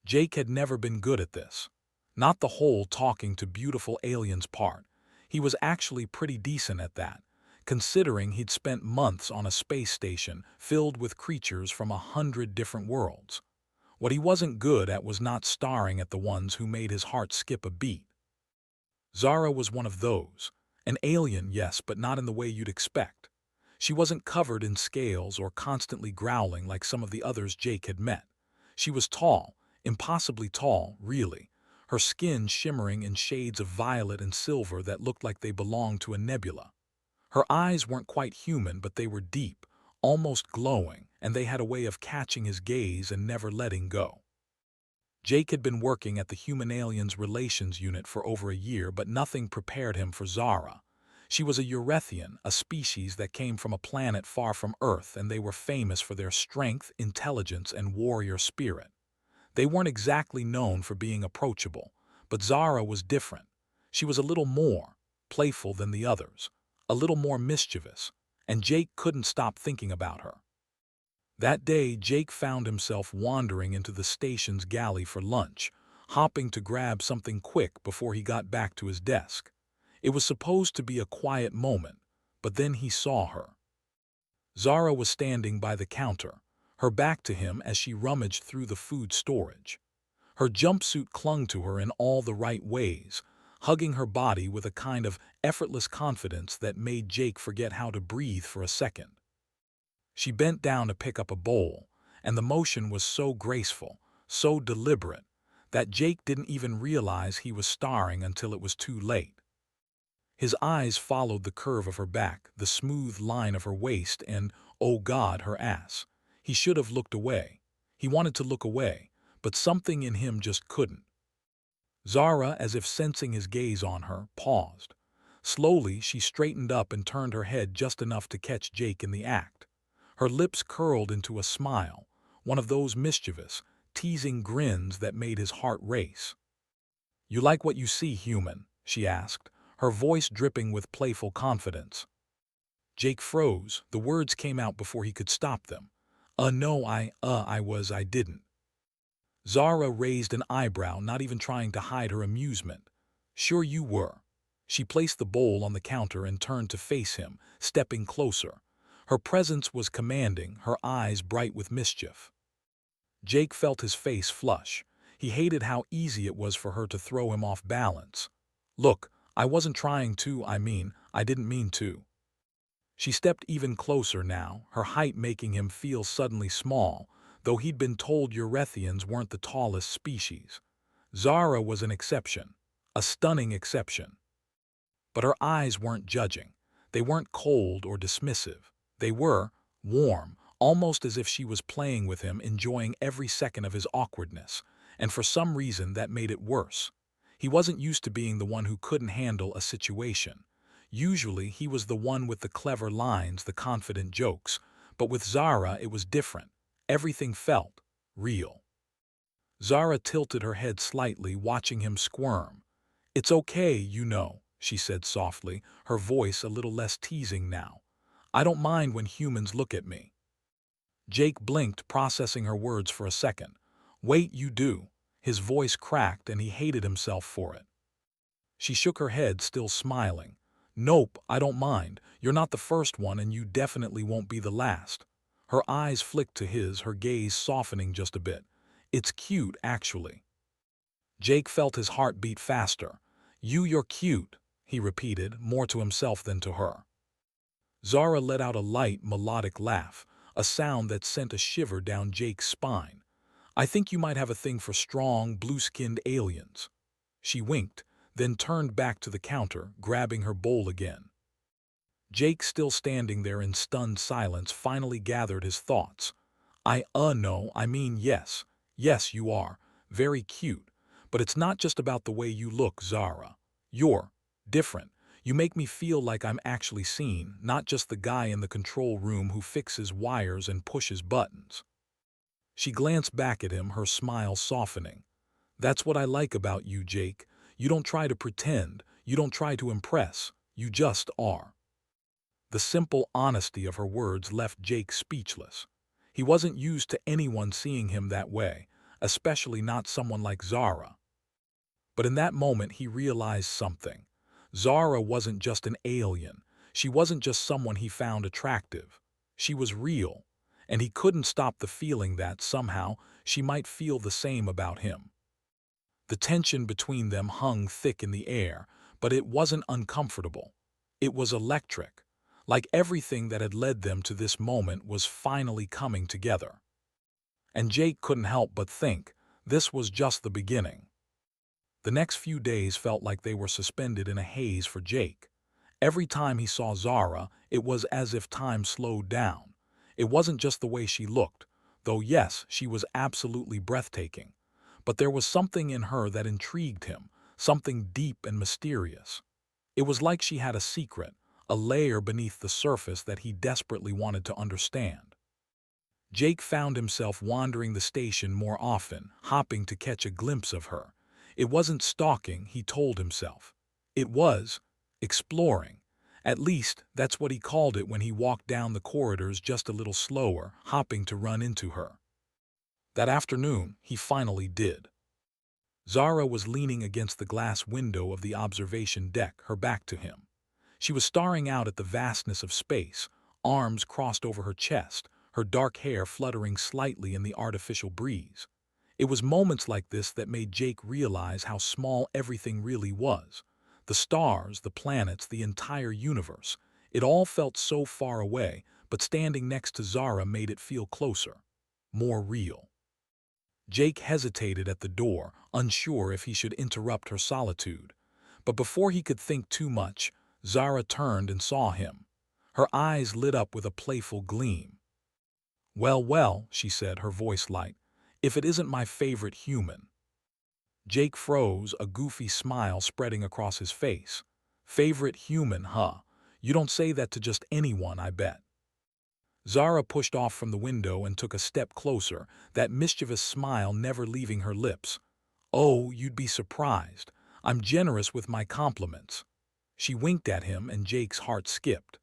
Jake had never been good at this. Not the whole talking to beautiful aliens part. He was actually pretty decent at that, considering he'd spent months on a space station filled with creatures from 100 different worlds. What he wasn't good at was not staring at the ones who made his heart skip a beat. Zara was one of those. An alien, yes, but not in the way you'd expect. She wasn't covered in scales or constantly growling like some of the others Jake had met. She was tall, impossibly tall, really, her skin shimmering in shades of violet and silver that looked like they belonged to a nebula. Her eyes weren't quite human, but they were deep, almost glowing, and they had a way of catching his gaze and never letting go. Jake had been working at the Human-Aliens Relations Unit for over a year, but nothing prepared him for Zara. She was a Eurethian, a species that came from a planet far from Earth, and they were famous for their strength, intelligence, and warrior spirit. They weren't exactly known for being approachable, but Zara was different. She was a little more playful than the others, a little more mischievous, and Jake couldn't stop thinking about her. That day, Jake found himself wandering into the station's galley for lunch, hopping to grab something quick before he got back to his desk. It was supposed to be a quiet moment, but then he saw her. Zara was standing by the counter, her back to him as she rummaged through the food storage. Her jumpsuit clung to her in all the right ways, hugging her body with a kind of effortless confidence that made Jake forget how to breathe for a second. She bent down to pick up a bowl, and the motion was so graceful, so deliberate, that Jake didn't even realize he was starring until it was too late. His eyes followed the curve of her back, the smooth line of her waist, and, oh God, her ass. He should have looked away. He wanted to look away, but something in him just couldn't. Zara, as if sensing his gaze on her, paused. Slowly, she straightened up and turned her head just enough to catch Jake in the act. Her lips curled into a smile, one of those mischievous, teasing grins that made his heart race. "You like what you see, human?" she asked, her voice dripping with playful confidence. Jake froze. The words came out before he could stop them. No, I didn't." Zara raised an eyebrow, not even trying to hide her amusement. "Sure you were." She placed the bowl on the counter and turned to face him, stepping closer. Her presence was commanding, her eyes bright with mischief. Jake felt his face flush. He hated how easy it was for her to throw him off balance. "Look, I wasn't trying to, I didn't mean to." She stepped even closer now, her height making him feel suddenly small, though he'd been told Eurethians weren't the tallest species. Zara was an exception, a stunning exception. But her eyes weren't judging. They weren't cold or dismissive. They were warm, almost as if she was playing with him, enjoying every second of his awkwardness, and for some reason that made it worse. He wasn't used to being the one who couldn't handle a situation. Usually he was the one with the clever lines, the confident jokes, but with Zara it was different. Everything felt real. Zara tilted her head slightly, watching him squirm. "It's okay, you know," she said softly, her voice a little less teasing now. "I don't mind when humans look at me." Jake blinked, processing her words for a second. "Wait, you do." His voice cracked and he hated himself for it. She shook her head, still smiling. "Nope, I don't mind. You're not the first one and you definitely won't be the last." Her eyes flicked to his, her gaze softening just a bit. "It's cute, actually." Jake felt his heart beat faster. You're cute," he repeated, more to himself than to her. Zara let out a light, melodic laugh, a sound that sent a shiver down Jake's spine. "I think you might have a thing for strong, blue-skinned aliens." She winked, then turned back to the counter, grabbing her bowl again. Jake, still standing there in stunned silence, finally gathered his thoughts. No, yes. Yes, you are. Very cute. But it's not just about the way you look, Zara. You're different. You make me feel like I'm actually seen, not just the guy in the control room who fixes wires and pushes buttons." She glanced back at him, her smile softening. "That's what I like about you, Jake. You don't try to pretend, you don't try to impress, you just are." The simple honesty of her words left Jake speechless. He wasn't used to anyone seeing him that way, especially not someone like Zara. But in that moment he realized something. Zara wasn't just an alien. She wasn't just someone he found attractive. She was real, and he couldn't stop the feeling that, somehow, she might feel the same about him. The tension between them hung thick in the air, but it wasn't uncomfortable. It was electric, like everything that had led them to this moment was finally coming together. And Jake couldn't help but think, this was just the beginning. The next few days felt like they were suspended in a haze for Jake. Every time he saw Zara, it was as if time slowed down. It wasn't just the way she looked, though yes, she was absolutely breathtaking. But there was something in her that intrigued him, something deep and mysterious. It was like she had a secret, a layer beneath the surface that he desperately wanted to understand. Jake found himself wandering the station more often, hopping to catch a glimpse of her. It wasn't stalking, he told himself. It was exploring. At least, that's what he called it when he walked down the corridors just a little slower, hopping to run into her. That afternoon, he finally did. Zara was leaning against the glass window of the observation deck, her back to him. She was staring out at the vastness of space, arms crossed over her chest, her dark hair fluttering slightly in the artificial breeze. It was moments like this that made Jake realize how small everything really was. The stars, the planets, the entire universe. It all felt so far away, but standing next to Zara made it feel closer, more real. Jake hesitated at the door, unsure if he should interrupt her solitude. But before he could think too much, Zara turned and saw him. Her eyes lit up with a playful gleam. "Well, well," she said, her voice light, "if it isn't my favorite human." Jake froze, a goofy smile spreading across his face. "Favorite human, huh? You don't say that to just anyone, I bet." Zara pushed off from the window and took a step closer, that mischievous smile never leaving her lips. "Oh, you'd be surprised. I'm generous with my compliments." She winked at him and Jake's heart skipped.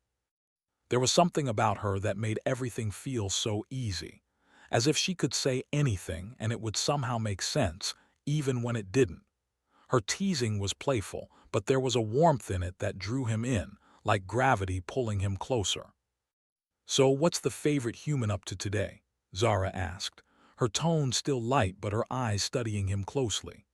There was something about her that made everything feel so easy, as if she could say anything and it would somehow make sense, even when it didn't. Her teasing was playful, but there was a warmth in it that drew him in, like gravity pulling him closer. "So what's the favorite human up to today?" Zara asked, her tone still light but her eyes studying him closely.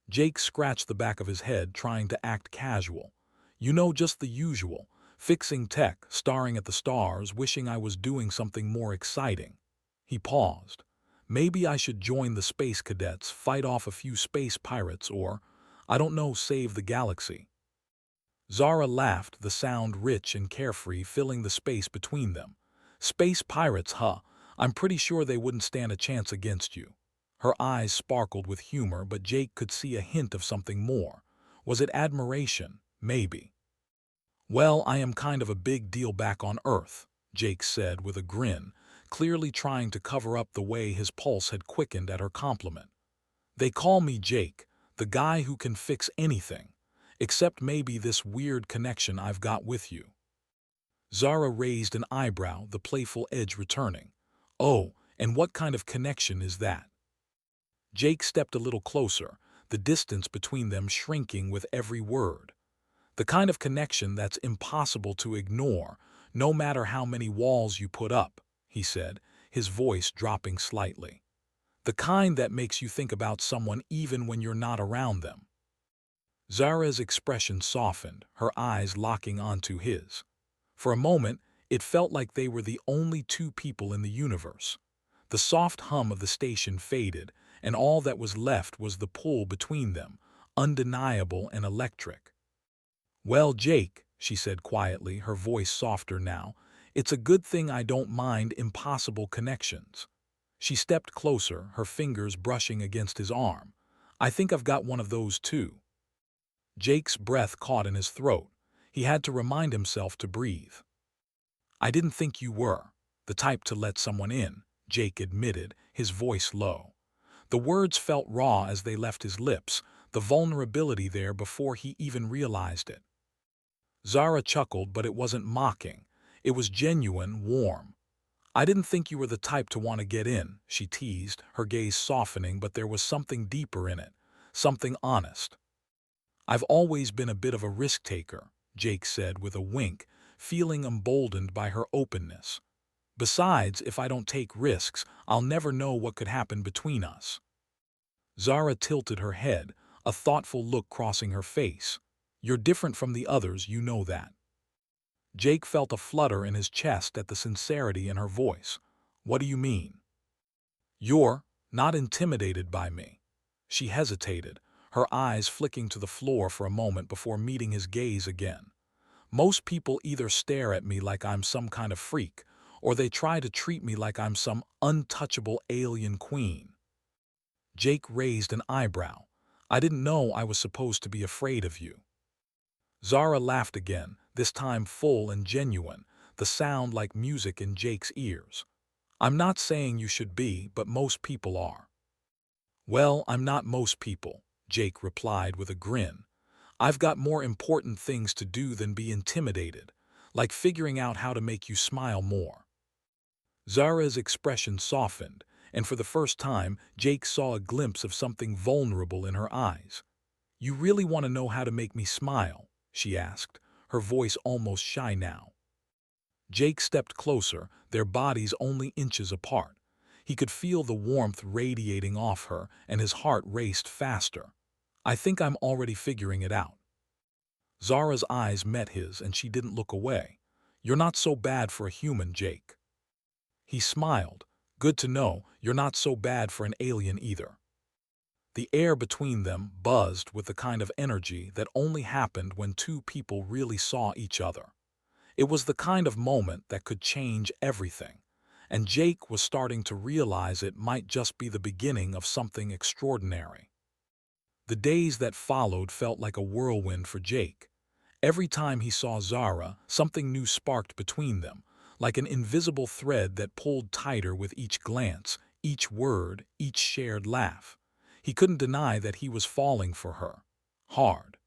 Jake scratched the back of his head, trying to act casual. "You know, just the usual. Fixing tech, staring at the stars, wishing I was doing something more exciting." He paused. "Maybe I should join the space cadets, fight off a few space pirates, or, I don't know, save the galaxy." Zara laughed, the sound rich and carefree, filling the space between them. "Space pirates, huh? I'm pretty sure they wouldn't stand a chance against you." Her eyes sparkled with humor, but Jake could see a hint of something more. Was it admiration? Maybe. "Well, I am kind of a big deal back on Earth," Jake said with a grin, clearly trying to cover up the way his pulse had quickened at her compliment. "They call me Jake, the guy who can fix anything, except maybe this weird connection I've got with you." Zara raised an eyebrow, the playful edge returning. "Oh, and what kind of connection is that?" Jake stepped a little closer, the distance between them shrinking with every word. "The kind of connection that's impossible to ignore, no matter how many walls you put up," he said, his voice dropping slightly. "The kind that makes you think about someone even when you're not around them." Zara's expression softened, her eyes locking onto his. For a moment, it felt like they were the only two people in the universe. The soft hum of the station faded, and all that was left was the pull between them, undeniable and electric. "Well, Jake," she said quietly, her voice softer now, "it's a good thing I don't mind impossible connections." She stepped closer, her fingers brushing against his arm. "I think I've got one of those too." Jake's breath caught in his throat. He had to remind himself to breathe. "I didn't think you were the type to let someone in," Jake admitted, his voice low. The words felt raw as they left his lips, the vulnerability there before he even realized it. Zara chuckled, but it wasn't mocking. It was genuine, warm. I didn't think you were the type to want to get in, she teased, her gaze softening, but there was something deeper in it, something honest. I've always been a bit of a risk-taker, Jake said with a wink, feeling emboldened by her openness. Besides, if I don't take risks, I'll never know what could happen between us. Zara tilted her head, a thoughtful look crossing her face. You're different from the others, you know that. Jake felt a flutter in his chest at the sincerity in her voice. What do you mean? You're not intimidated by me. She hesitated, her eyes flicking to the floor for a moment before meeting his gaze again. Most people either stare at me like I'm some kind of freak, or they try to treat me like I'm some untouchable alien queen. Jake raised an eyebrow. I didn't know I was supposed to be afraid of you. Zara laughed again, this time full and genuine, the sound like music in Jake's ears. I'm not saying you should be, but most people are. Well, I'm not most people, Jake replied with a grin. I've got more important things to do than be intimidated, like figuring out how to make you smile more. Zara's expression softened, and for the first time, Jake saw a glimpse of something vulnerable in her eyes. You really want to know how to make me smile? She asked, her voice almost shy now. Jake stepped closer, their bodies only inches apart. He could feel the warmth radiating off her, and his heart raced faster. I think I'm already figuring it out. Zara's eyes met his, and she didn't look away. You're not so bad for a human, Jake. He smiled. Good to know, you're not so bad for an alien either. The air between them buzzed with the kind of energy that only happened when two people really saw each other. It was the kind of moment that could change everything, and Jake was starting to realize it might just be the beginning of something extraordinary. The days that followed felt like a whirlwind for Jake. Every time he saw Zara, something new sparked between them, like an invisible thread that pulled tighter with each glance, each word, each shared laugh. He couldn't deny that he was falling for her. Hard.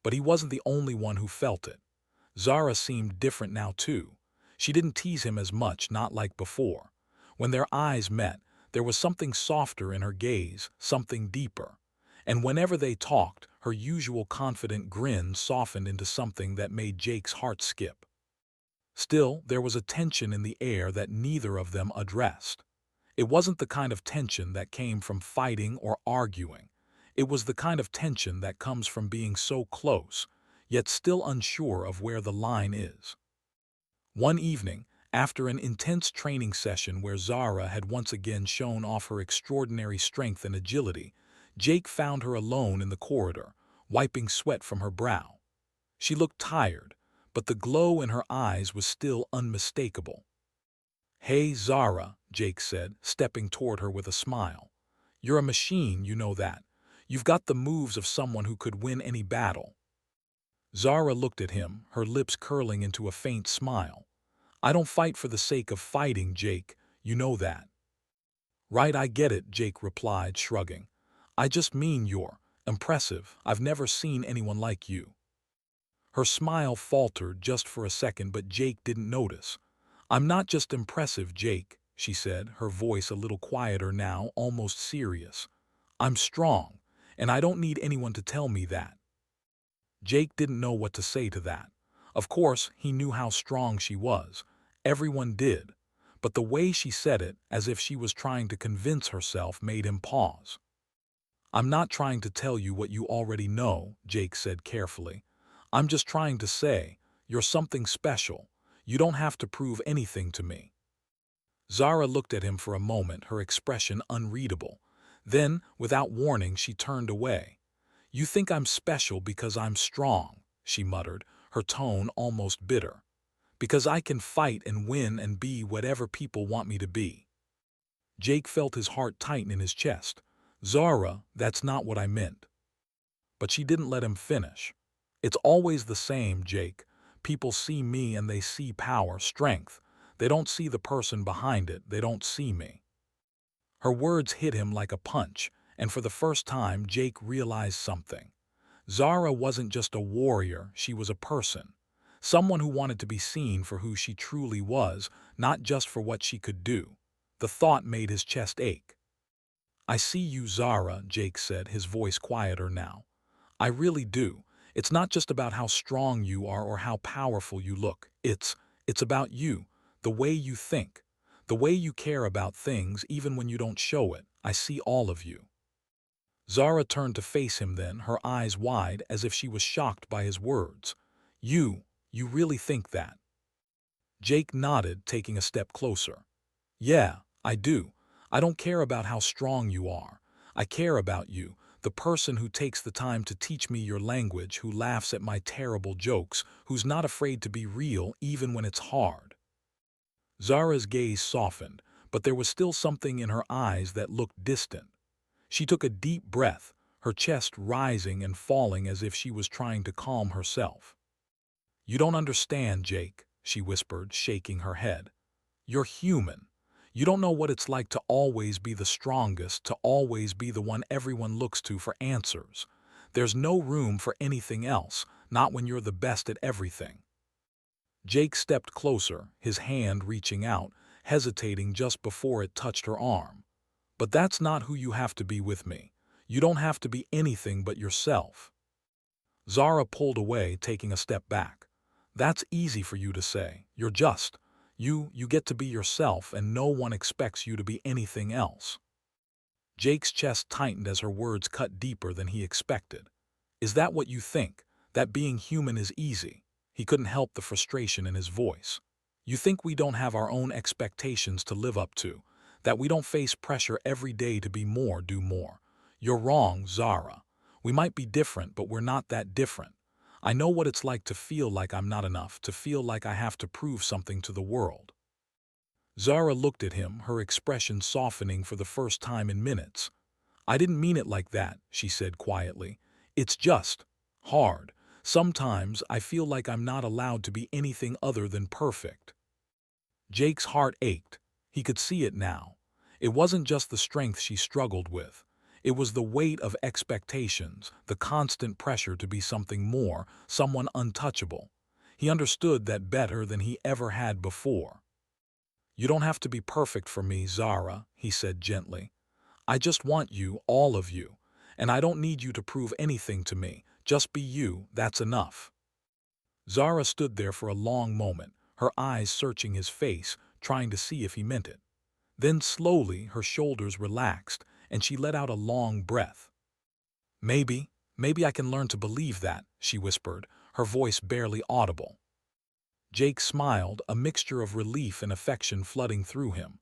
But he wasn't the only one who felt it. Zara seemed different now too. She didn't tease him as much, not like before. When their eyes met, there was something softer in her gaze, something deeper. And whenever they talked, her usual confident grin softened into something that made Jake's heart skip. Still, there was a tension in the air that neither of them addressed. It wasn't the kind of tension that came from fighting or arguing. It was the kind of tension that comes from being so close, yet still unsure of where the line is. One evening, after an intense training session where Zara had once again shown off her extraordinary strength and agility, Jake found her alone in the corridor, wiping sweat from her brow. She looked tired, but the glow in her eyes was still unmistakable. Hey, Zara, Jake said, stepping toward her with a smile. You're a machine, you know that. You've got the moves of someone who could win any battle. Zara looked at him, her lips curling into a faint smile. I don't fight for the sake of fighting, Jake, you know that. Right, I get it, Jake replied, shrugging. I just mean you're impressive. I've never seen anyone like you. Her smile faltered just for a second, but Jake didn't notice. I'm not just impressive, Jake, she said, her voice a little quieter now, almost serious. I'm strong, and I don't need anyone to tell me that. Jake didn't know what to say to that. Of course, he knew how strong she was. Everyone did. But the way she said it, as if she was trying to convince herself, made him pause. I'm not trying to tell you what you already know, Jake said carefully. I'm just trying to say, you're something special. You don't have to prove anything to me. Zara looked at him for a moment, her expression unreadable. Then, without warning, she turned away. You think I'm special because I'm strong, she muttered, her tone almost bitter. Because I can fight and win and be whatever people want me to be. Jake felt his heart tighten in his chest. Zara, that's not what I meant. But she didn't let him finish. It's always the same, Jake. People see me and they see power, strength. They don't see the person behind it. They don't see me. Her words hit him like a punch, and for the first time, Jake realized something. Zara wasn't just a warrior, she was a person. Someone who wanted to be seen for who she truly was, not just for what she could do. The thought made his chest ache. "I see you, Zara," Jake said, his voice quieter now. "I really do. It's not just about how strong you are or how powerful you look. It's about you, the way you think, the way you care about things even when you don't show it. I see all of you." Zara turned to face him then, her eyes wide as if she was shocked by his words. You really think that?" Jake nodded, taking a step closer. "Yeah, I do. I don't care about how strong you are. I care about you, the person who takes the time to teach me your language, who laughs at my terrible jokes, who's not afraid to be real even when it's hard." Zara's gaze softened, but there was still something in her eyes that looked distant. She took a deep breath, her chest rising and falling as if she was trying to calm herself. "You don't understand, Jake," she whispered, shaking her head. "You're human. You don't know what it's like to always be the strongest, to always be the one everyone looks to for answers. There's no room for anything else, not when you're the best at everything." Jake stepped closer, his hand reaching out, hesitating just before it touched her arm. "But that's not who you have to be with me. You don't have to be anything but yourself." Zara pulled away, taking a step back. "That's easy for you to say. You're just. You get to be yourself, and no one expects you to be anything else." Jake's chest tightened as her words cut deeper than he expected. "Is that what you think? That being human is easy?" He couldn't help the frustration in his voice. "You think we don't have our own expectations to live up to? That we don't face pressure every day to be more, do more? You're wrong, Zara. We might be different, but we're not that different. I know what it's like to feel like I'm not enough, to feel like I have to prove something to the world." Zara looked at him, her expression softening for the first time in minutes. "I didn't mean it like that," she said quietly. "It's just hard. Sometimes I feel like I'm not allowed to be anything other than perfect." Jake's heart ached. He could see it now. It wasn't just the strength she struggled with. It was the weight of expectations, the constant pressure to be something more, someone untouchable. He understood that better than he ever had before. "You don't have to be perfect for me, Zara," he said gently. "I just want you, all of you. And I don't need you to prove anything to me. Just be you, that's enough." Zara stood there for a long moment, her eyes searching his face, trying to see if he meant it. Then slowly her shoulders relaxed, and she let out a long breath. Maybe I can learn to believe that," she whispered, her voice barely audible. Jake smiled, a mixture of relief and affection flooding through him.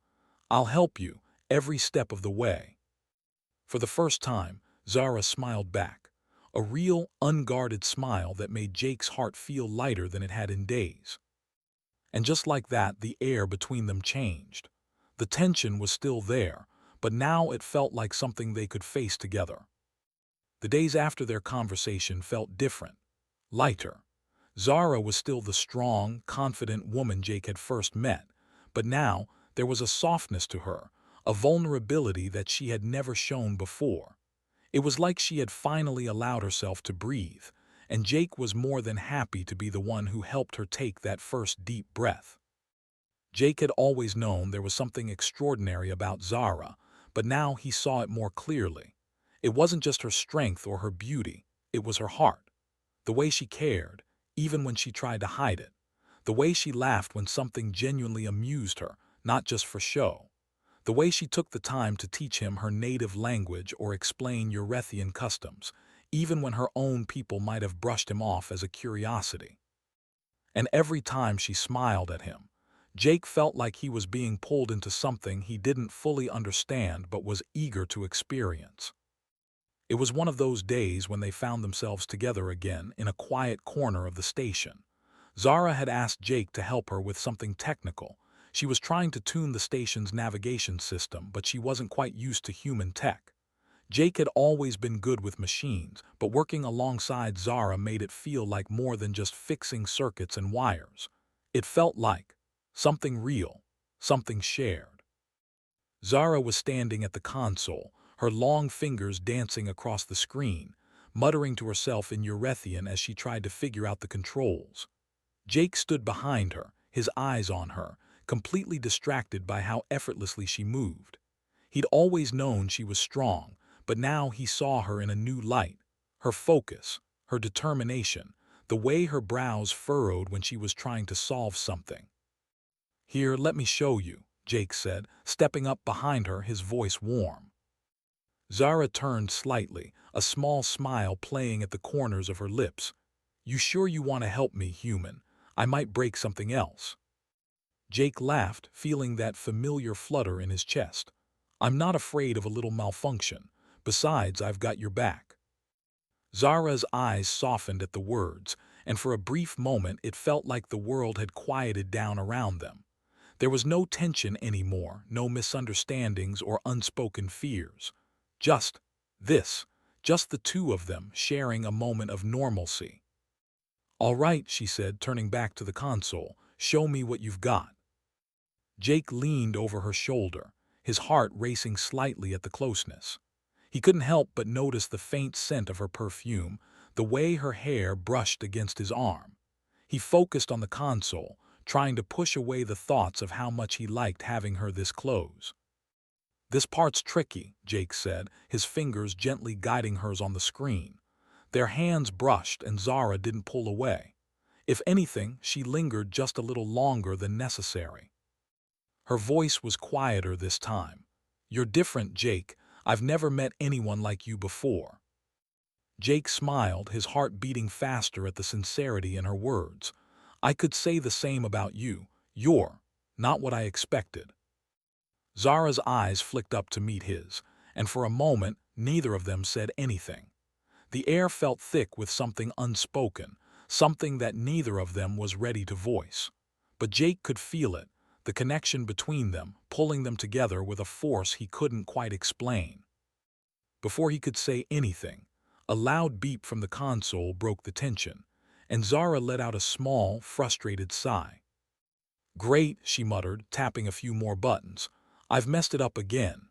"I'll help you, every step of the way." For the first time, Zara smiled back. A real, unguarded smile that made Jake's heart feel lighter than it had in days. And just like that, the air between them changed. The tension was still there, but now it felt like something they could face together. The days after their conversation felt different, lighter. Zara was still the strong, confident woman Jake had first met, but now there was a softness to her, a vulnerability that she had never shown before. It was like she had finally allowed herself to breathe, and Jake was more than happy to be the one who helped her take that first deep breath. Jake had always known there was something extraordinary about Zara, but now he saw it more clearly. It wasn't just her strength or her beauty, it was her heart. The way she cared, even when she tried to hide it. The way she laughed when something genuinely amused her, not just for show. The way she took the time to teach him her native language or explain Eurethian customs, even when her own people might have brushed him off as a curiosity. And every time she smiled at him, Jake felt like he was being pulled into something he didn't fully understand but was eager to experience. It was one of those days when they found themselves together again in a quiet corner of the station. Zara had asked Jake to help her with something technical. She was trying to tune the station's navigation system, but she wasn't quite used to human tech. Jake had always been good with machines, but working alongside Zara made it feel like more than just fixing circuits and wires. It felt like something real, something shared. Zara was standing at the console, her long fingers dancing across the screen, muttering to herself in Eurethian as she tried to figure out the controls. Jake stood behind her, his eyes on her, completely distracted by how effortlessly she moved. He'd always known she was strong, but now he saw her in a new light. Her focus, her determination, the way her brows furrowed when she was trying to solve something. "Here, let me show you," Jake said, stepping up behind her, his voice warm. Zara turned slightly, a small smile playing at the corners of her lips. "You sure you want to help me, human? I might break something else." Jake laughed, feeling that familiar flutter in his chest. "I'm not afraid of a little malfunction. Besides, I've got your back." Zara's eyes softened at the words, and for a brief moment it felt like the world had quieted down around them. There was no tension anymore, no misunderstandings or unspoken fears. Just this, just the two of them sharing a moment of normalcy. "All right," she said, turning back to the console, "show me what you've got." Jake leaned over her shoulder, his heart racing slightly at the closeness. He couldn't help but notice the faint scent of her perfume, the way her hair brushed against his arm. He focused on the console, trying to push away the thoughts of how much he liked having her this close. "This part's tricky," Jake said, his fingers gently guiding hers on the screen. Their hands brushed and Zara didn't pull away. If anything, she lingered just a little longer than necessary. Her voice was quieter this time. "You're different, Jake. I've never met anyone like you before." Jake smiled, his heart beating faster at the sincerity in her words. "I could say the same about you. You're not what I expected." Zara's eyes flicked up to meet his, and for a moment neither of them said anything. The air felt thick with something unspoken, something that neither of them was ready to voice. But Jake could feel it, the connection between them, pulling them together with a force he couldn't quite explain. Before he could say anything, a loud beep from the console broke the tension, and Zara let out a small, frustrated sigh. "Great," she muttered, tapping a few more buttons. "I've messed it up again."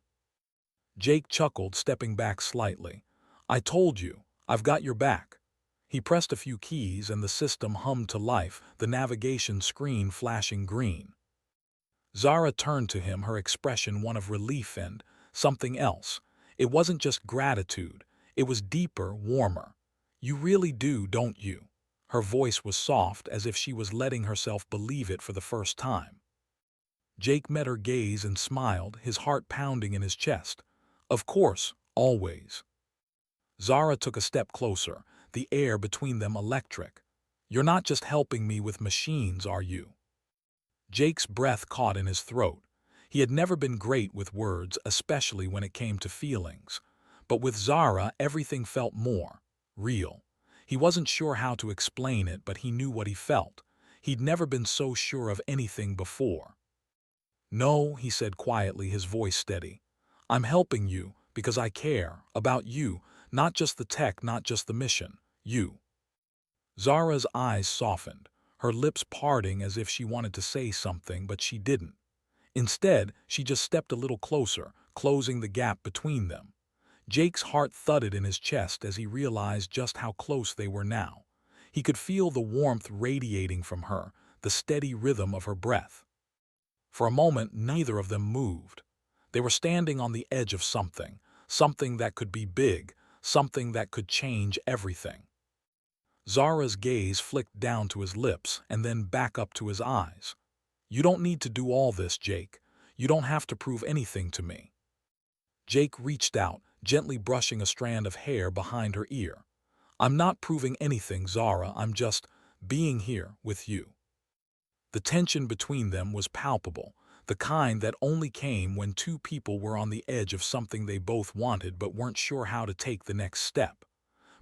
Jake chuckled, stepping back slightly. "I told you, I've got your back." He pressed a few keys and the system hummed to life, the navigation screen flashing green. Zara turned to him, her expression one of relief and something else. It wasn't just gratitude, it was deeper, warmer. "You really do, don't you?" Her voice was soft, as if she was letting herself believe it for the first time. Jake met her gaze and smiled, his heart pounding in his chest. "Of course, always." Zara took a step closer, the air between them electric. "You're not just helping me with machines, are you?" Jake's breath caught in his throat. He had never been great with words, especially when it came to feelings. But with Zara, everything felt more real. He wasn't sure how to explain it, but he knew what he felt. He'd never been so sure of anything before. "No," he said quietly, his voice steady. "I'm helping you because I care about you, not just the tech, not just the mission. You." Zara's eyes softened, her lips parting as if she wanted to say something, but she didn't. Instead, she just stepped a little closer, closing the gap between them. Jake's heart thudded in his chest as he realized just how close they were now. He could feel the warmth radiating from her, the steady rhythm of her breath. For a moment, neither of them moved. They were standing on the edge of something, something that could be big, something that could change everything. Zara's gaze flicked down to his lips and then back up to his eyes. "You don't need to do all this, Jake. You don't have to prove anything to me." Jake reached out, gently brushing a strand of hair behind her ear. "I'm not proving anything, Zara. I'm just being here with you." The tension between them was palpable, the kind that only came when two people were on the edge of something they both wanted but weren't sure how to take the next step.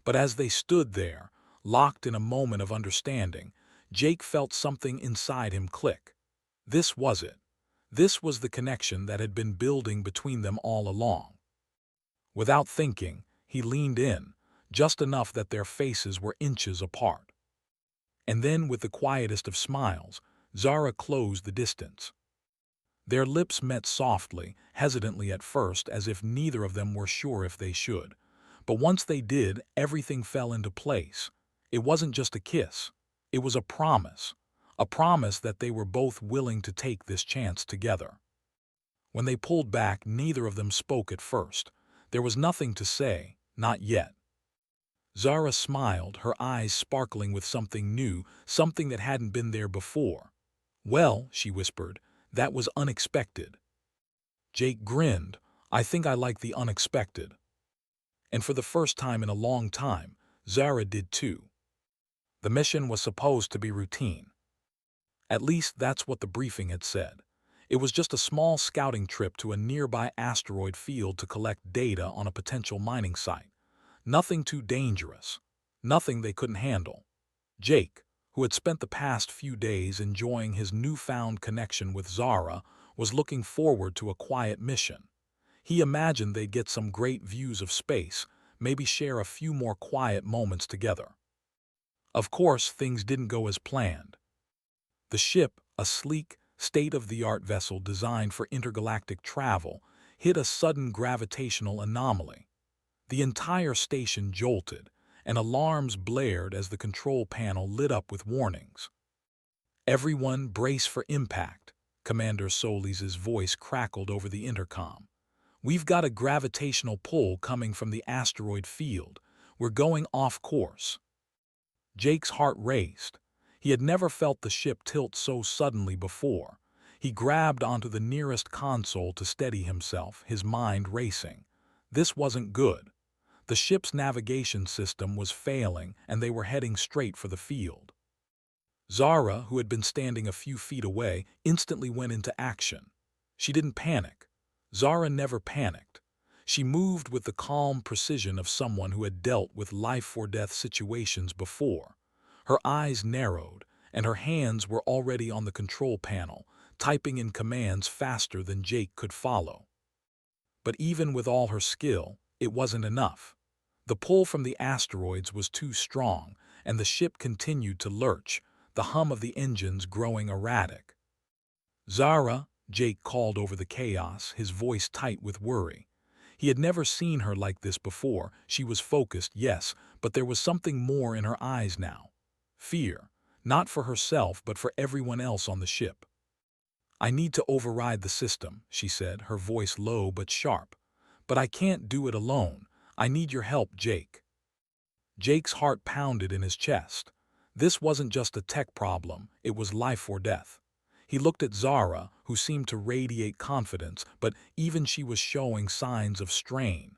But as they stood there, locked in a moment of understanding, Jake felt something inside him click. This was it. This was the connection that had been building between them all along. Without thinking, he leaned in, just enough that their faces were inches apart. And then, with the quietest of smiles, Zara closed the distance. Their lips met softly, hesitantly at first, as if neither of them were sure if they should. But once they did, everything fell into place. It wasn't just a kiss. It was a a promise that they were both willing to take this chance together. When they pulled back, neither of them spoke at first. There was nothing to say, not yet. Zara smiled, her eyes sparkling with something new, something that hadn't been there before. "Well," she whispered, "that was unexpected." Jake grinned. "I think I like the unexpected." And for the first time in a long time, Zara did too. The mission was supposed to be routine. At least that's what the briefing had said. It was just a small scouting trip to a nearby asteroid field to collect data on a potential mining site. Nothing too dangerous. Nothing they couldn't handle. Jake, who had spent the past few days enjoying his newfound connection with Zara, was looking forward to a quiet mission. He imagined they'd get some great views of space, maybe share a few more quiet moments together. Of course, things didn't go as planned. The ship, a sleek, state-of-the-art vessel designed for intergalactic travel, hit a sudden gravitational anomaly. The entire station jolted, and alarms blared as the control panel lit up with warnings. "Everyone brace for impact," Commander Solis' voice crackled over the intercom. "We've got a gravitational pull coming from the asteroid field. We're going off course." Jake's heart raced. He had never felt the ship tilt so suddenly before. He grabbed onto the nearest console to steady himself, his mind racing. This wasn't good. The ship's navigation system was failing, and they were heading straight for the field. Zara, who had been standing a few feet away, instantly went into action. She didn't panic. Zara never panicked. She moved with the calm precision of someone who had dealt with life-or-death situations before. Her eyes narrowed, and her hands were already on the control panel, typing in commands faster than Jake could follow. But even with all her skill, it wasn't enough. The pull from the asteroids was too strong, and the ship continued to lurch, the hum of the engines growing erratic. "Zara," Jake called over the chaos, his voice tight with worry. He had never seen her like this before. She was focused, yes, but there was something more in her eyes now. Fear, not for herself but for everyone else on the ship. "I need to override the system," she said, her voice low but sharp. "But I can't do it alone. I need your help, Jake." Jake's heart pounded in his chest. This wasn't just a tech problem, it was life or death. He looked at Zara, who seemed to radiate confidence, but even she was showing signs of strain.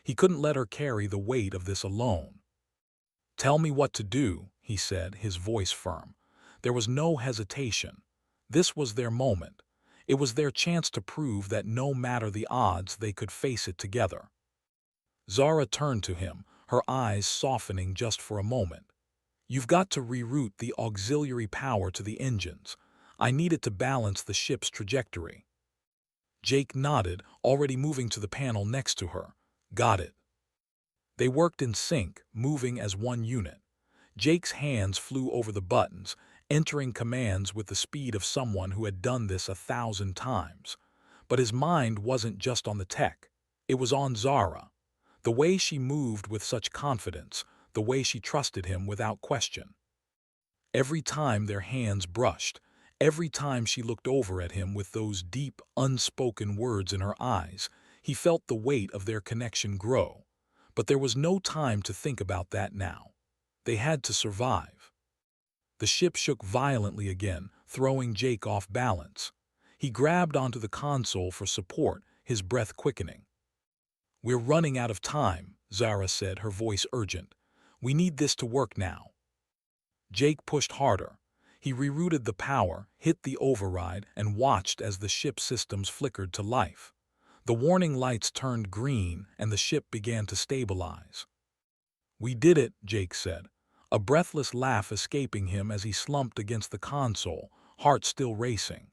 He couldn't let her carry the weight of this alone. "Tell me what to do," he said, his voice firm. There was no hesitation. This was their moment. It was their chance to prove that no matter the odds, they could face it together. Zara turned to him, her eyes softening just for a moment. "You've got to reroute the auxiliary power to the engines. I need it to balance the ship's trajectory." Jake nodded, already moving to the panel next to her. "Got it." They worked in sync, moving as one unit. Jake's hands flew over the buttons, entering commands with the speed of someone who had done this 1,000 times. But his mind wasn't just on the tech. It was on Zara. The way she moved with such confidence, the way she trusted him without question. Every time their hands brushed, every time she looked over at him with those deep, unspoken words in her eyes, he felt the weight of their connection grow. But there was no time to think about that now. They had to survive. The ship shook violently again, throwing Jake off balance. He grabbed onto the console for support, his breath quickening. "We're running out of time," Zara said, her voice urgent. "We need this to work now." Jake pushed harder. He rerouted the power, hit the override, and watched as the ship's systems flickered to life. The warning lights turned green, and the ship began to stabilize. "We did it," Jake said, a breathless laugh escaping him as he slumped against the console, heart still racing.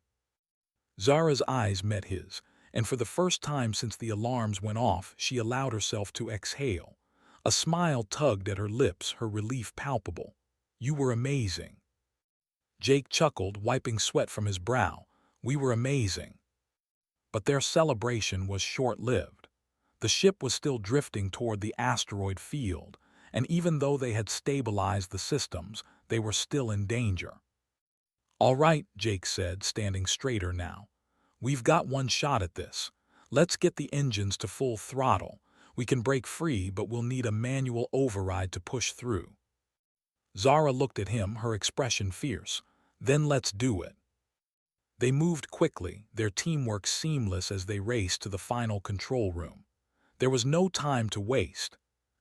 Zara's eyes met his, and for the first time since the alarms went off, she allowed herself to exhale. A smile tugged at her lips, her relief palpable. "You were amazing." Jake chuckled, wiping sweat from his brow. "We were amazing." But their celebration was short-lived. The ship was still drifting toward the asteroid field, and even though they had stabilized the systems, they were still in danger. All right, Jake said, standing straighter now. We've got one shot at this. Let's get the engines to full throttle. We can break free, but we'll need a manual override to push through. Zara looked at him, her expression fierce. Then let's do it. They moved quickly, their teamwork seamless as they raced to the final control room. There was no time to waste.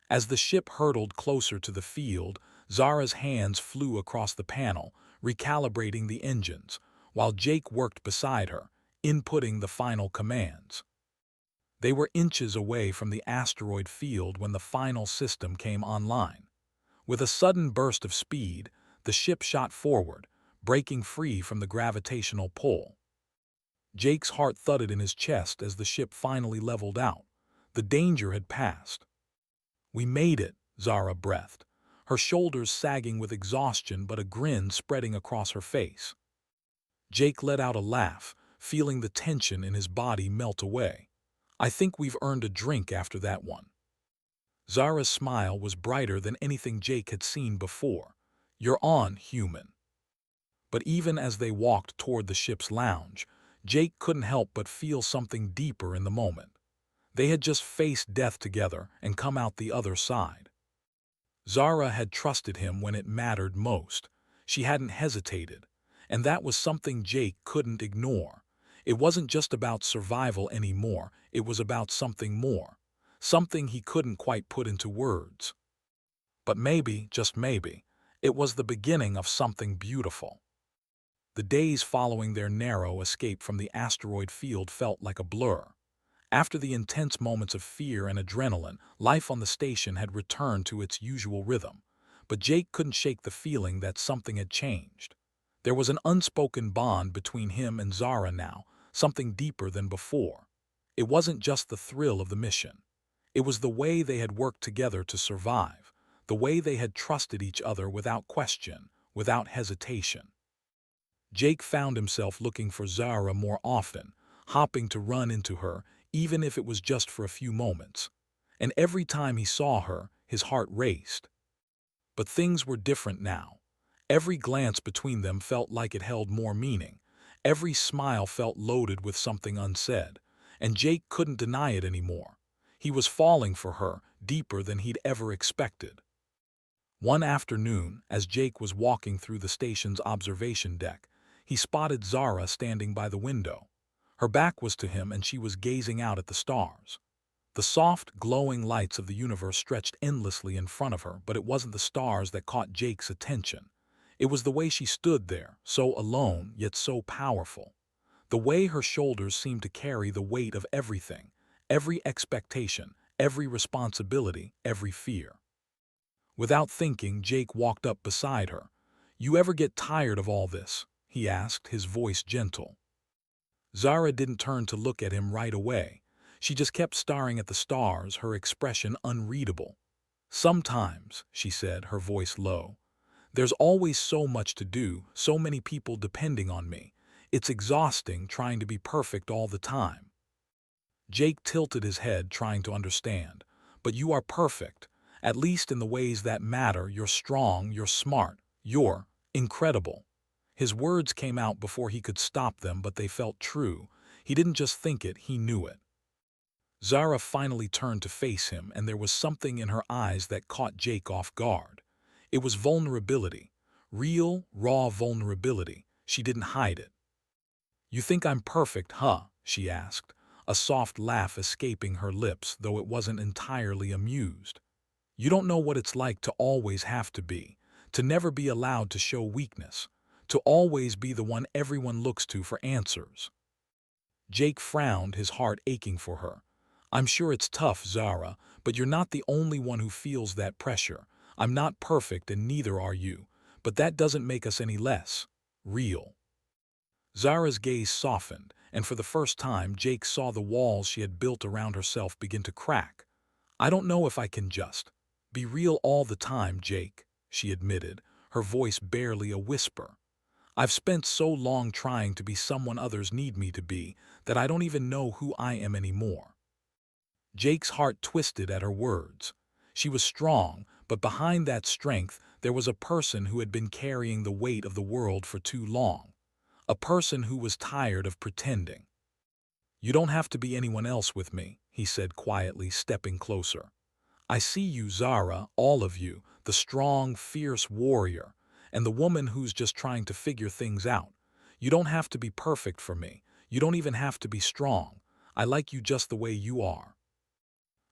As the ship hurtled closer to the field, Zara's hands flew across the panel, recalibrating the engines, while Jake worked beside her, inputting the final commands. They were inches away from the asteroid field when the final system came online. With a sudden burst of speed, the ship shot forward, breaking free from the gravitational pull. Jake's heart thudded in his chest as the ship finally leveled out. The danger had passed. We made it, Zara breathed, her shoulders sagging with exhaustion but a grin spreading across her face. Jake let out a laugh, feeling the tension in his body melt away. I think we've earned a drink after that one. Zara's smile was brighter than anything Jake had seen before. You're on, human. But even as they walked toward the ship's lounge, Jake couldn't help but feel something deeper in the moment. They had just faced death together and come out the other side. Zara had trusted him when it mattered most. She hadn't hesitated, and that was something Jake couldn't ignore. It wasn't just about survival anymore, it was about something more, something he couldn't quite put into words. But maybe, just maybe, it was the beginning of something beautiful. The days following their narrow escape from the asteroid field felt like a blur. After the intense moments of fear and adrenaline, life on the station had returned to its usual rhythm. But Jake couldn't shake the feeling that something had changed. There was an unspoken bond between him and Zara now, something deeper than before. It wasn't just the thrill of the mission. It was the way they had worked together to survive, the way they had trusted each other without question, without hesitation. Jake found himself looking for Zara more often, hopping to run into her, even if it was just for a few moments. And every time he saw her, his heart raced. But things were different now. Every glance between them felt like it held more meaning. Every smile felt loaded with something unsaid, and Jake couldn't deny it anymore. He was falling for her, deeper than he'd ever expected. One afternoon, as Jake was walking through the station's observation deck, he spotted Zara standing by the window. Her back was to him and she was gazing out at the stars. The soft, glowing lights of the universe stretched endlessly in front of her, but it wasn't the stars that caught Jake's attention. It was the way she stood there, so alone, yet so powerful. The way her shoulders seemed to carry the weight of everything, every expectation, every responsibility, every fear. Without thinking, Jake walked up beside her. "You ever get tired of all this?" he asked, his voice gentle. Zara didn't turn to look at him right away. She just kept staring at the stars, her expression unreadable. "Sometimes," she said, her voice low. "There's always so much to do, so many people depending on me. It's exhausting trying to be perfect all the time." Jake tilted his head, trying to understand. "But you are perfect, at least in the ways that matter. You're strong, you're smart, you're incredible." His words came out before he could stop them, but they felt true. He didn't just think it, he knew it. Zara finally turned to face him, and there was something in her eyes that caught Jake off guard. It was vulnerability. Real, raw vulnerability. She didn't hide it. "You think I'm perfect, huh?" she asked, a soft laugh escaping her lips, though it wasn't entirely amused. "You don't know what it's like to always have to be, to never be allowed to show weakness, to always be the one everyone looks to for answers." Jake frowned, his heart aching for her. "I'm sure it's tough, Zara, but you're not the only one who feels that pressure. I'm not perfect and neither are you, but that doesn't make us any less real." Zara's gaze softened, and for the first time Jake saw the walls she had built around herself begin to crack. "I don't know if I can just be real all the time, Jake," she admitted, her voice barely a whisper. "I've spent so long trying to be someone others need me to be that I don't even know who I am anymore." Jake's heart twisted at her words. She was strong, But behind that strength, there was a person who had been carrying the weight of the world for too long. A person who was tired of pretending. "You don't have to be anyone else with me," he said quietly, stepping closer. "I see you, Zara, all of you, the strong, fierce warrior, and the woman who's just trying to figure things out. You don't have to be perfect for me. You don't even have to be strong. I like you just the way you are."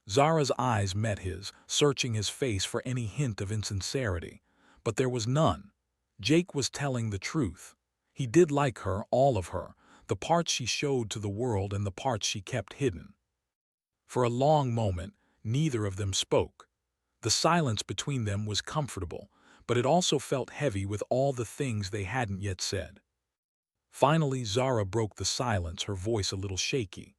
Zara's eyes met his, searching his face for any hint of insincerity. But there was none. Jake was telling the truth. He did like her, all of her, the parts she showed to the world and the parts she kept hidden. For a long moment, neither of them spoke. The silence between them was comfortable, but it also felt heavy with all the things they hadn't yet said. Finally, Zara broke the silence, her voice a little shaky.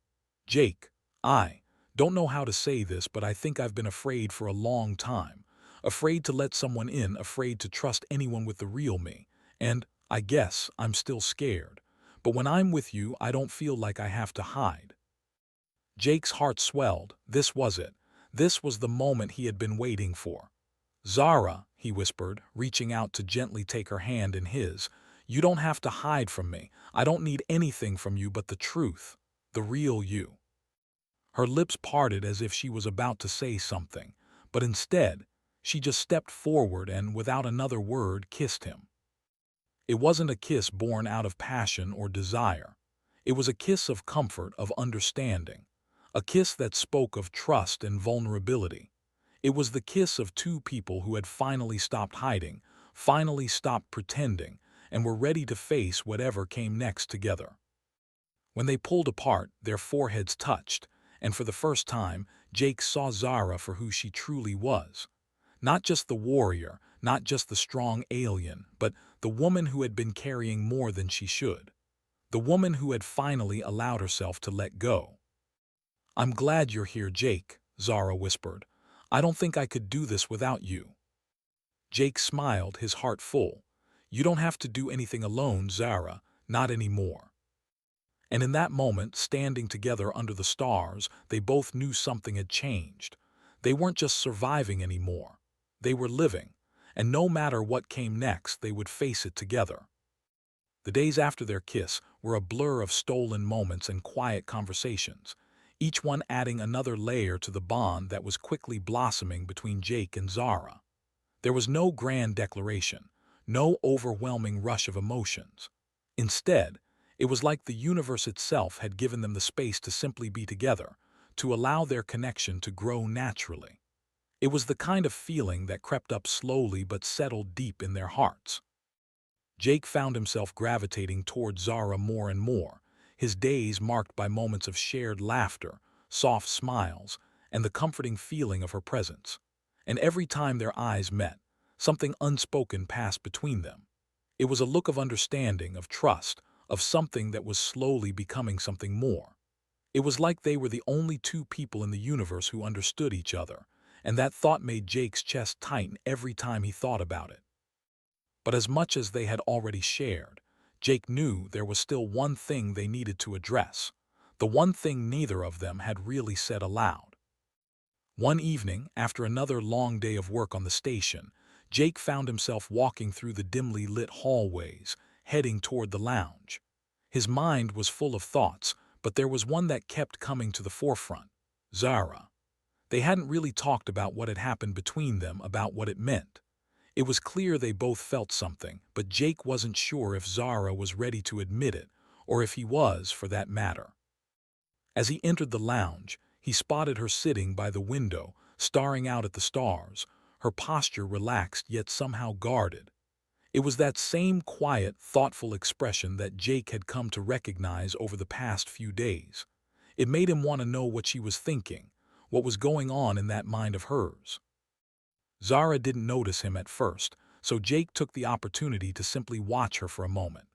"Jake, I don't know how to say this, but I think I've been afraid for a long time. Afraid to let someone in, afraid to trust anyone with the real me. And I guess I'm still scared. But when I'm with you, I don't feel like I have to hide." Jake's heart swelled. This was it. This was the moment he had been waiting for. "Zara," he whispered, reaching out to gently take her hand in his, "you don't have to hide from me. I don't need anything from you but the truth, the real you." Her lips parted as if she was about to say something, but instead, she just stepped forward and, without another word, kissed him. It wasn't a kiss born out of passion or desire. It was a kiss of comfort, of understanding. A kiss that spoke of trust and vulnerability. It was the kiss of two people who had finally stopped hiding, finally stopped pretending, and were ready to face whatever came next together. When they pulled apart, their foreheads touched, and for the first time, Jake saw Zara for who she truly was. Not just the warrior, not just the strong alien, but the woman who had been carrying more than she should. The woman who had finally allowed herself to let go. "I'm glad you're here, Jake," Zara whispered. "I don't think I could do this without you." Jake smiled, his heart full. "You don't have to do anything alone, Zara, not anymore." And in that moment, standing together under the stars, they both knew something had changed. They weren't just surviving anymore. They were living, and no matter what came next, they would face it together. The days after their kiss were a blur of stolen moments and quiet conversations, each one adding another layer to the bond that was quickly blossoming between Jake and Zara. There was no grand declaration, no overwhelming rush of emotions. Instead, it was like the universe itself had given them the space to simply be together, to allow their connection to grow naturally. It was the kind of feeling that crept up slowly but settled deep in their hearts. Jake found himself gravitating toward Zara more and more, his days marked by moments of shared laughter, soft smiles, and the comforting feeling of her presence. And every time their eyes met, something unspoken passed between them. It was a look of understanding, of trust, of something that was slowly becoming something more. It was like they were the only two people in the universe who understood each other, and that thought made Jake's chest tighten every time he thought about it. But as much as they had already shared, Jake knew there was still one thing they needed to address, the one thing neither of them had really said aloud. One evening, after another long day of work on the station, Jake found himself walking through the dimly lit hallways, heading toward the lounge. His mind was full of thoughts, but there was one that kept coming to the forefront: Zara. They hadn't really talked about what had happened between them, about what it meant. It was clear they both felt something, but Jake wasn't sure if Zara was ready to admit it, or if he was, for that matter. As he entered the lounge, he spotted her sitting by the window, staring out at the stars, her posture relaxed yet somehow guarded. It was that same quiet, thoughtful expression that Jake had come to recognize over the past few days. It made him want to know what she was thinking, what was going on in that mind of hers. Zara didn't notice him at first, so Jake took the opportunity to simply watch her for a moment.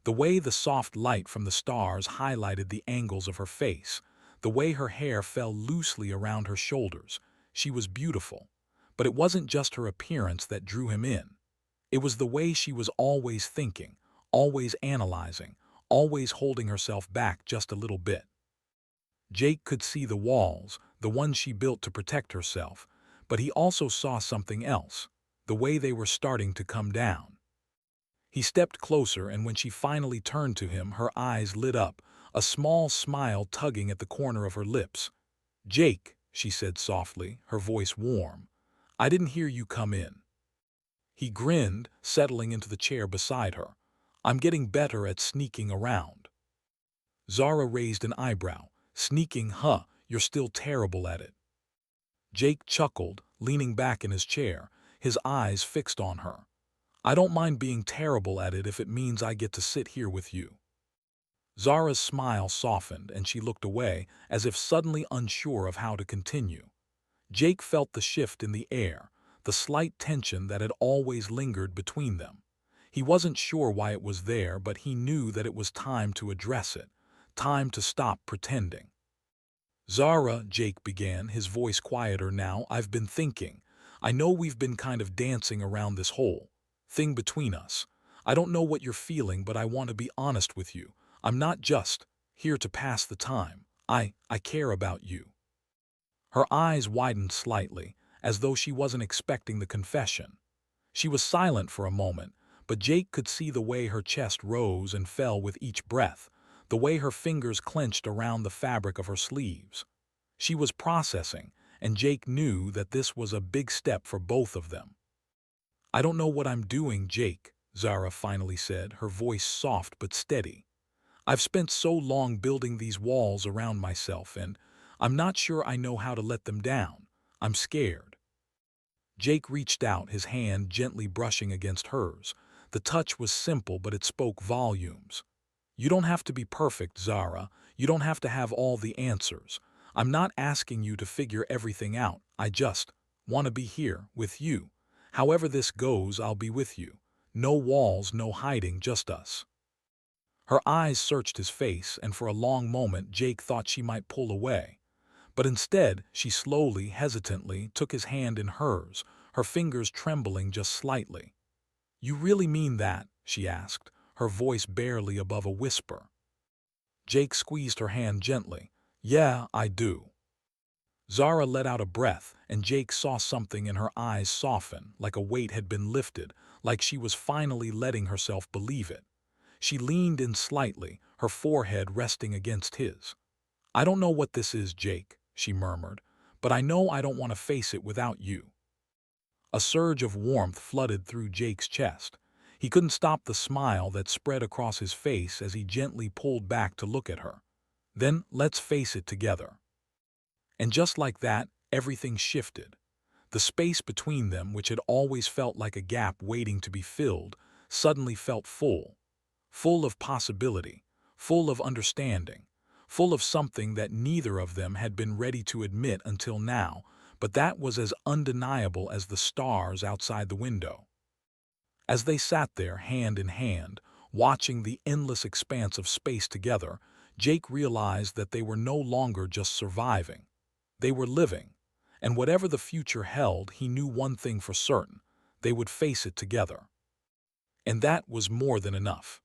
The way the soft light from the stars highlighted the angles of her face, the way her hair fell loosely around her shoulders, she was beautiful. But it wasn't just her appearance that drew him in. It was the way she was always thinking, always analyzing, always holding herself back just a little bit. Jake could see the walls, the ones she built to protect herself, but he also saw something else, the way they were starting to come down. He stepped closer, and when she finally turned to him, her eyes lit up, a small smile tugging at the corner of her lips. "Jake," she said softly, her voice warm, "I didn't hear you come in." He grinned, settling into the chair beside her. "I'm getting better at sneaking around." Zara raised an eyebrow. "Sneaking, huh? You're still terrible at it." Jake chuckled, leaning back in his chair, his eyes fixed on her. "I don't mind being terrible at it if it means I get to sit here with you." Zara's smile softened, and she looked away, as if suddenly unsure of how to continue. Jake felt the shift in the air, the slight tension that had always lingered between them. He wasn't sure why it was there, but he knew that it was time to address it, time to stop pretending. "Zara," Jake began, his voice quieter now, "I've been thinking. I know we've been kind of dancing around this whole thing between us. I don't know what you're feeling, but I want to be honest with you. I'm not just here to pass the time. I care about you." Her eyes widened slightly, as though she wasn't expecting the confession. She was silent for a moment, but Jake could see the way her chest rose and fell with each breath, the way her fingers clenched around the fabric of her sleeves. She was processing, and Jake knew that this was a big step for both of them. "I don't know what I'm doing, Jake," Zara finally said, her voice soft but steady. "I've spent so long building these walls around myself, and I'm not sure I know how to let them down. I'm scared." Jake reached out, his hand gently brushing against hers. The touch was simple, but it spoke volumes. "You don't have to be perfect, Zara. You don't have to have all the answers. I'm not asking you to figure everything out. I just want to be here with you. However this goes, I'll be with you. No walls, no hiding, just us." Her eyes searched his face, and for a long moment Jake thought she might pull away. But instead, she slowly, hesitantly, took his hand in hers, her fingers trembling just slightly. "You really mean that?" she asked, her voice barely above a whisper. Jake squeezed her hand gently. "Yeah, I do." Zara let out a breath, and Jake saw something in her eyes soften, like a weight had been lifted, like she was finally letting herself believe it. She leaned in slightly, her forehead resting against his. "I don't know what this is, Jake," she murmured, "but I know I don't want to face it without you." A surge of warmth flooded through Jake's chest. He couldn't stop the smile that spread across his face as he gently pulled back to look at her. "Then let's face it together." And just like that, everything shifted. The space between them, which had always felt like a gap waiting to be filled, suddenly felt full. Full of possibility, full of understanding, full of something that neither of them had been ready to admit until now, but that was as undeniable as the stars outside the window. As they sat there, hand in hand, watching the endless expanse of space together, Jake realized that they were no longer just surviving. They were living, and whatever the future held, he knew one thing for certain: they would face it together. And that was more than enough.